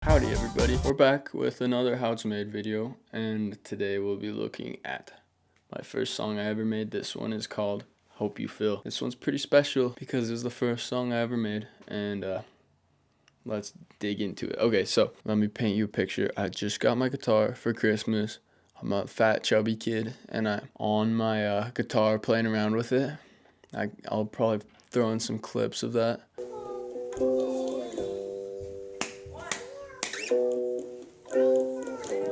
Howdy everybody, we're back with another How It's Made video, and today we'll be looking at my first song I ever made. This one is called Hope You Feel. This one's pretty special because it's the first song I ever made, and let's dig into it. Okay, so let me paint you a picture. I just got my guitar for Christmas. I'm a fat chubby kid, and I'm on my guitar playing around with it. I'll probably throw in some clips of that.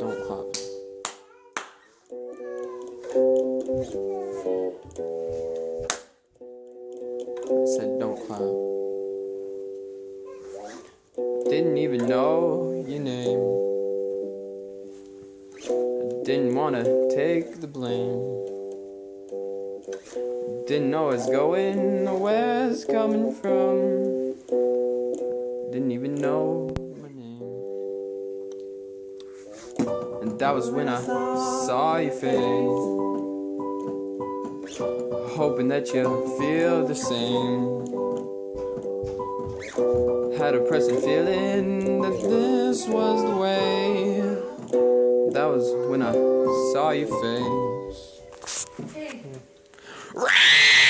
Don't clap. I said don't clap. Didn't even know your name. I didn't wanna take the blame. Didn't know it's going or where it's coming from. Didn't even know my name. And that was when I saw your face, hoping that you feel the same. Had a present feeling that this was the way. That was when I saw your face.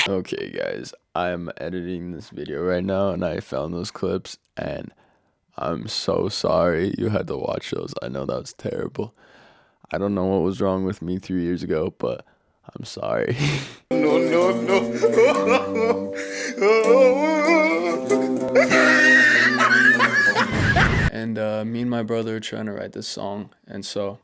Okay guys, I'm editing this video right now and I found those clips and I'm so sorry you had to watch those. I know that was terrible. I don't know what was wrong with me 3 years ago, but I'm sorry. No. And me and my brother are trying to write this song, and so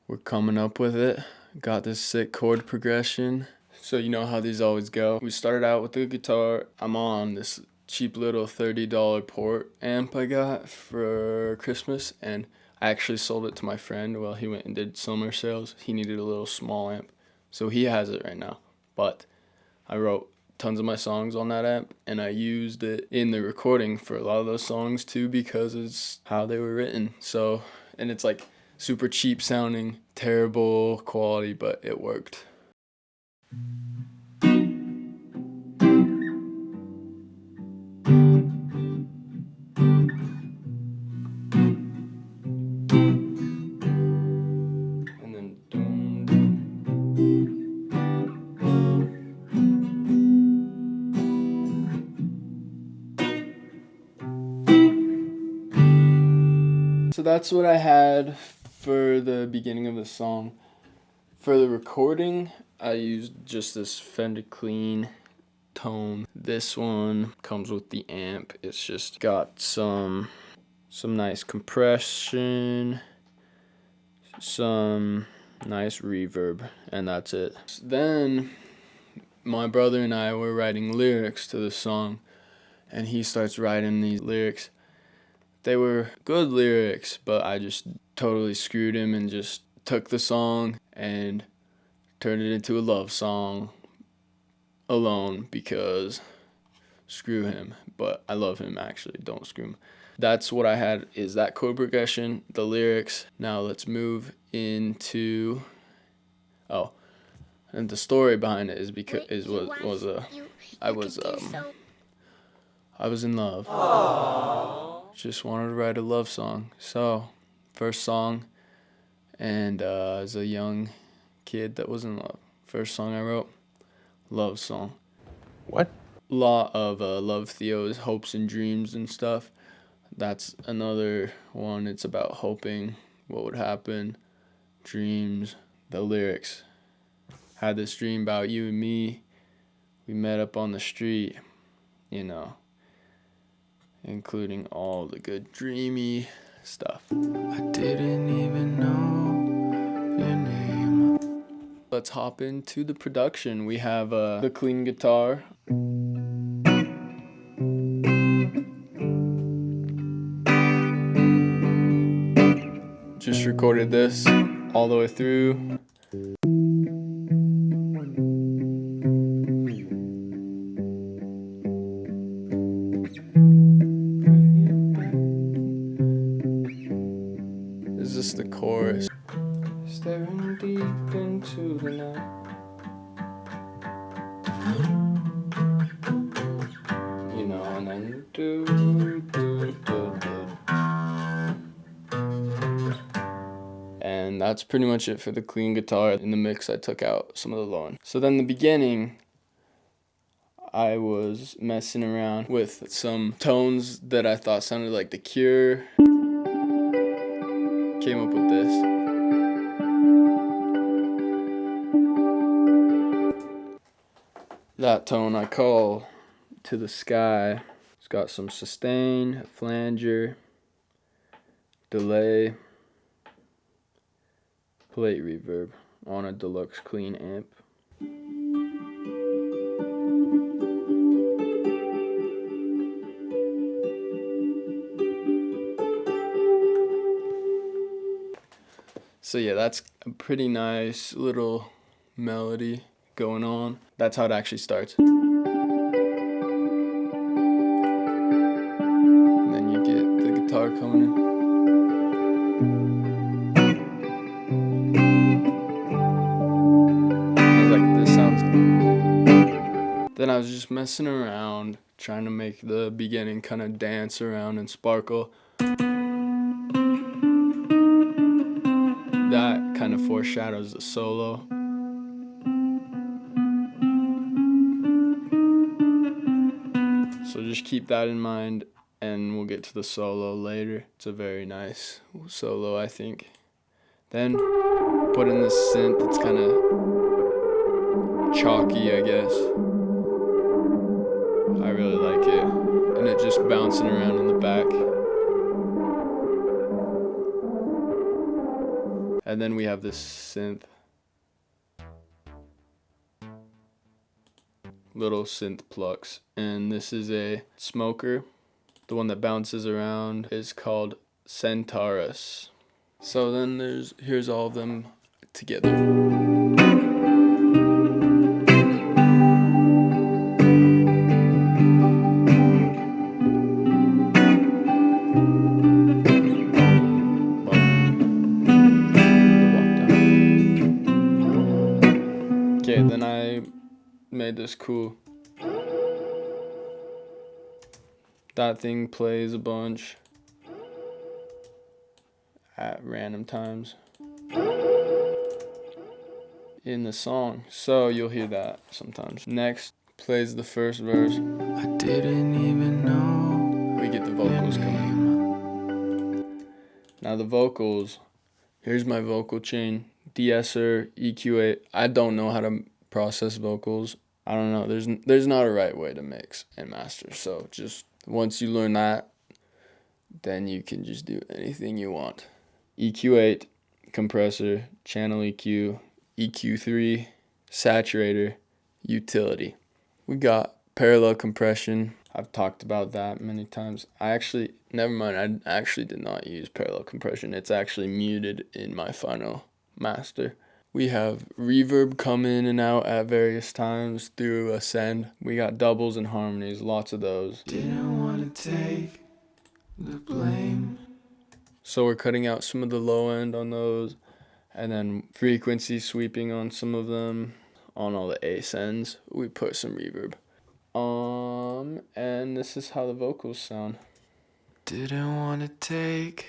we're coming up with it. Got this sick chord progression. So you know how these always go. We started out with the guitar. I'm on this cheap little $30 port amp I got for Christmas, and I actually sold it to my friend while he went and did summer sales. He needed a little small amp, so he has it right now. But I wrote tons of my songs on that amp, and I used it in the recording for a lot of those songs too because it's how they were written. So, and it's like super cheap sounding, terrible quality, but it worked. So that's what I had for the beginning of the song. For the recording, I used just this Fender Clean tone. This one comes with the amp. It's just got some nice compression, some nice reverb, and that's it. Then my brother and I were writing lyrics to the song, and he starts writing these lyrics. They were good lyrics, but I just totally screwed him and just took the song and turned it into a love song alone because screw him. But I love him actually, don't screw him. That's what I had, is that chord progression, the lyrics. Now let's move into, and the story behind it is because I was in love. Aww. Just wanted to write a love song. So, first song, and as a young kid that was in love. First song I wrote, love song. What? A lot of love Theo's hopes and dreams and stuff. That's another one. It's about hoping what would happen, dreams, the lyrics. Had this dream about you and me. We met up on the street, you know, including all the good dreamy stuff. I didn't even know your name. Let's hop into the production. We have the clean guitar. Just recorded this all the way through. Is this the chorus? Staring deep into the night. You know, and then do. And that's pretty much it for the clean guitar. In the mix, I took out some of the low end. So then the beginning, I was messing around with some tones that I thought sounded like The Cure. Came up with this. That tone I call To the Sky. It's got some sustain, a flanger, delay, plate reverb on a deluxe clean amp. So yeah, that's a pretty nice little melody going on. That's how it actually starts. And then you get the guitar coming in. I was like, this sounds good. Then I was just messing around, trying to make the beginning kind of dance around and sparkle. That kind of foreshadows the solo. So just keep that in mind, and we'll get to the solo later. It's a very nice solo, I think. Then put in this synth. It's kind of chalky, I guess. I really like it. And it just bouncing around in the back. And then we have this synth. Little synth plucks. And this is a smoker. The one that bounces around is called Centaurus. So then here's all of them together. Okay, then I made this cool. That thing plays a bunch at random times in the song, so you'll hear that sometimes. Next plays the first verse. I didn't even know. We get the vocals coming. Now the vocals, here's my vocal chain. De-esser, EQ8. I don't know how to process vocals. I don't know. There's not a right way to mix and master. So just once you learn that, then you can just do anything you want. EQ8, compressor, channel EQ, EQ3, saturator, utility. We got parallel compression. I've talked about that many times. Never mind, I actually did not use parallel compression. It's actually muted in my final master. We have reverb come in and out at various times through Ascend. We got doubles and harmonies, lots of those. Didn't want to take the blame. So we're cutting out some of the low end on those, and then frequency sweeping on some of them. On all the ascends, we put some reverb. And this is how the vocals sound. Didn't want to take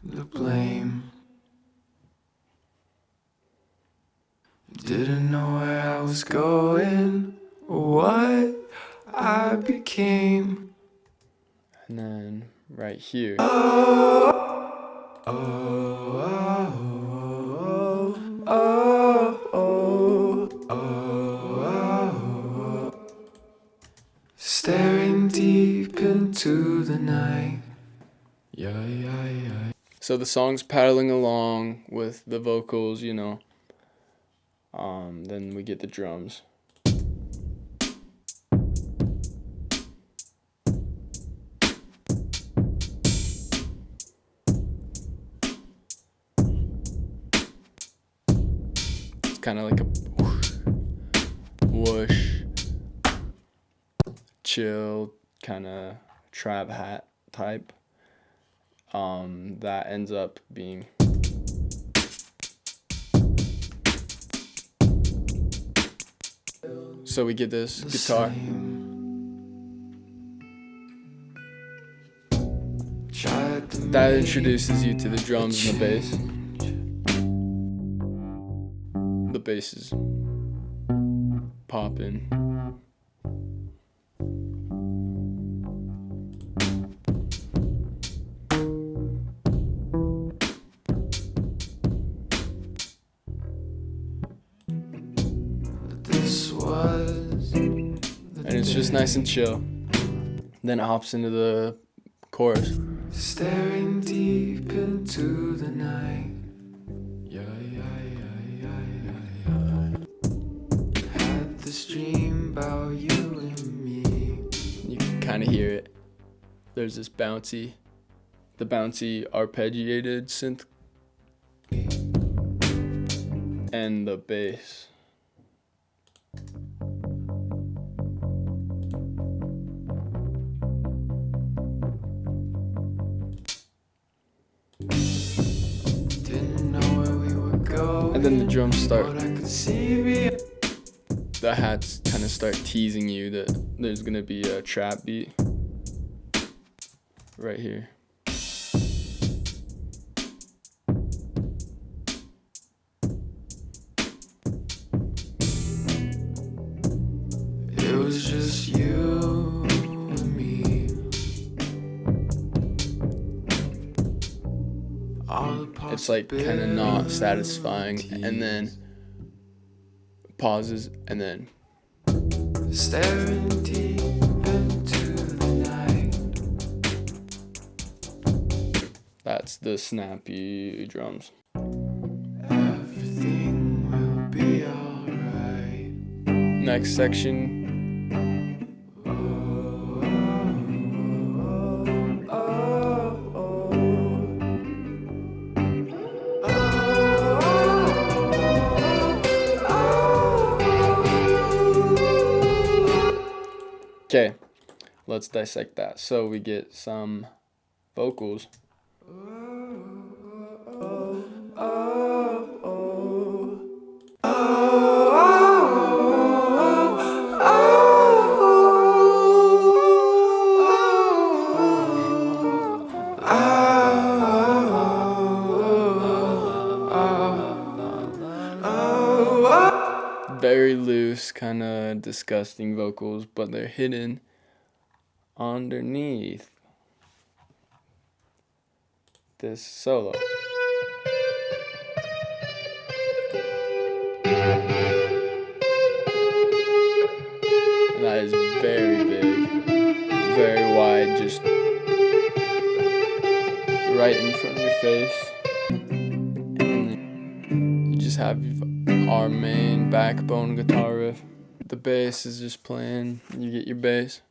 the blame. Didn't know where I was going, what I became. And then right here. Staring deep into the night. Yeah. So the song's paddling along with the vocals, you know. Then we get the drums. It's kind of like a whoosh, chill, kind of trap hat type. That ends up being so we get this guitar. That introduces you to the drums and the bass. The bass is popping. And it's just nice and chill. Then it hops into the chorus. Staring deep into the night. Yeah, yeah, yeah, yeah, yeah. Had this dream about you and me. You can kind of hear it. There's this bouncy arpeggiated synth and the bass. And then the drums start. The hats kind of start teasing you that there's gonna be a trap beat right here. It was just you and me. It's like kind of not satisfying, and then pauses, and then staring deep into the night. that's the snappy drums. Everything will be alright. Next section. Okay, let's dissect that. So we get some vocals. Very loose, kind of disgusting vocals, but they're hidden underneath this solo. And that is very big, very wide, just right in front of your face. And then you just have our main backbone guitar riff. The bass is just playing, you get your bass.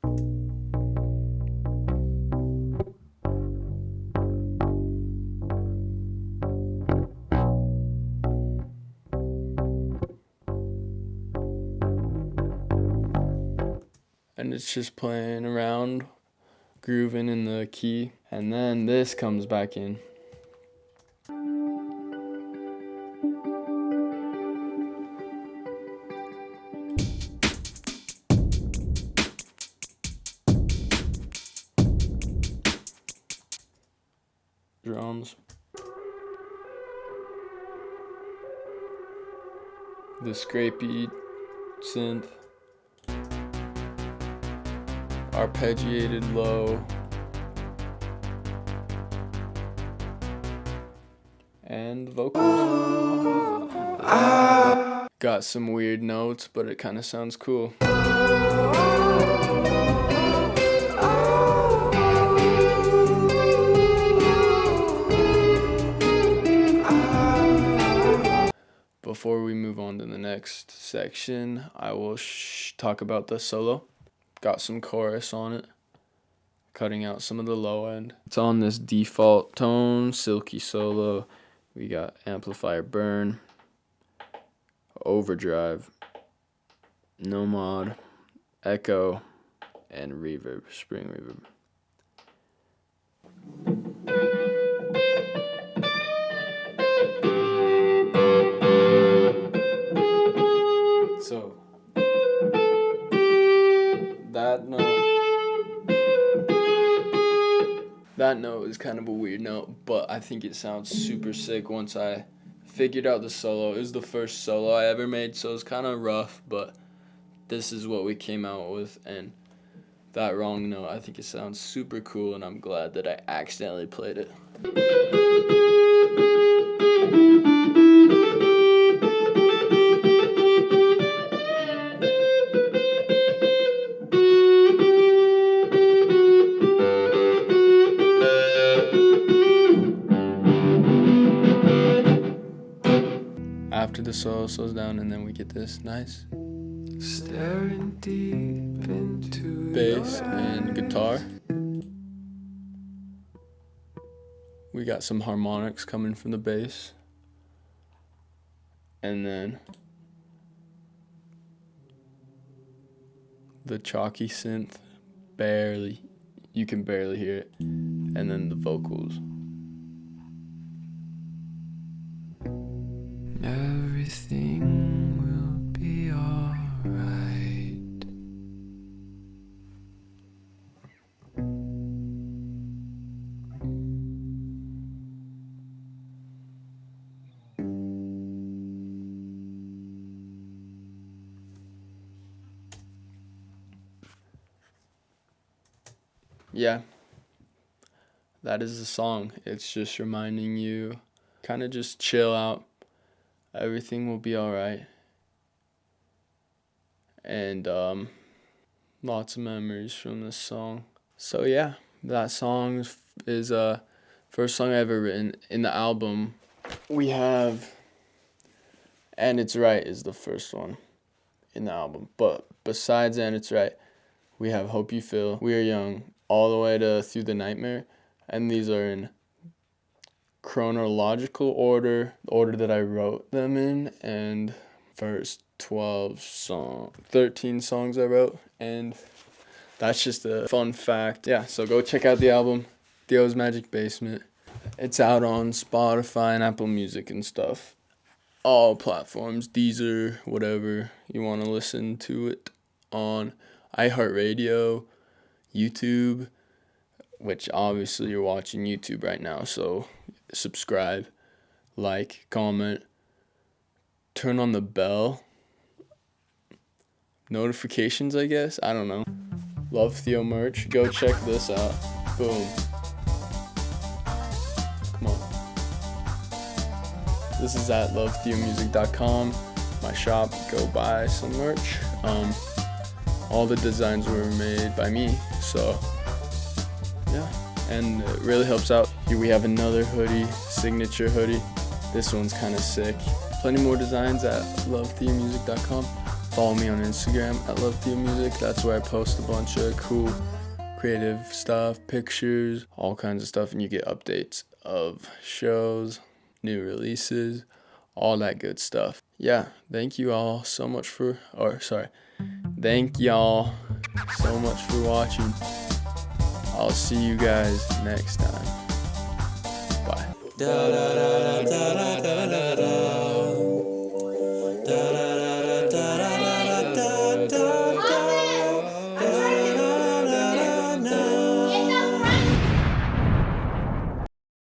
And it's just playing around, grooving in the key. And then this comes back in. Drums. The scrapey synth. Arpeggiated low. And vocals. Got some weird notes, but it kind of sounds cool. Before we move on to the next section, I will talk about the solo. Got some chorus on it, cutting out some of the low end. It's on this default tone, silky solo. We got amplifier burn, overdrive, no mod, echo, and reverb, spring reverb. So that note That note is kind of a weird note, but I think it sounds super sick once I figured out the solo. It was the first solo I ever made, so it's kind of rough, but this is what we came out with, and that wrong note, I think it sounds super cool, and I'm glad that I accidentally played it. After the solo slows down, and then we get this nice Staring deep into bass your and guitar. We got some harmonics coming from the bass. And then the chalky synth, you can barely hear it. And then the vocals. Everything will be alright. Yeah, that is the song. It's just reminding you, kind of just chill out. Everything will be all right. And lots of memories from this song. So yeah, that song is first song I ever written. In the album, we have And It's Right is the first one in the album. But besides And It's Right, we have Hope You Feel, We Are Young, all the way to Through the Nightmare. And these are in chronological order, the order that I wrote them in, and first 13 songs I wrote, and that's just a fun fact. Yeah, so go check out the album, Theo's Magic Basement. It's out on Spotify and Apple Music and stuff. All platforms, Deezer, whatever you want to listen to it on, iHeartRadio, YouTube, which obviously you're watching YouTube right now, so subscribe, like, comment, turn on the bell, notifications, I guess, I don't know. Love Theo merch, go check this out. Boom. Come on. This is at lovetheomusic.com, my shop. Go buy some merch. All the designs were made by me, so yeah, and it really helps out. Here we have another hoodie, signature hoodie. This one's kind of sick. Plenty more designs at lovetheomusic.com. Follow me on Instagram at lovetheomusic. That's where I post a bunch of cool creative stuff, pictures, all kinds of stuff, and you get updates of shows, new releases, all that good stuff. Yeah, thank y'all so much for watching. I'll see you guys next time. Bye.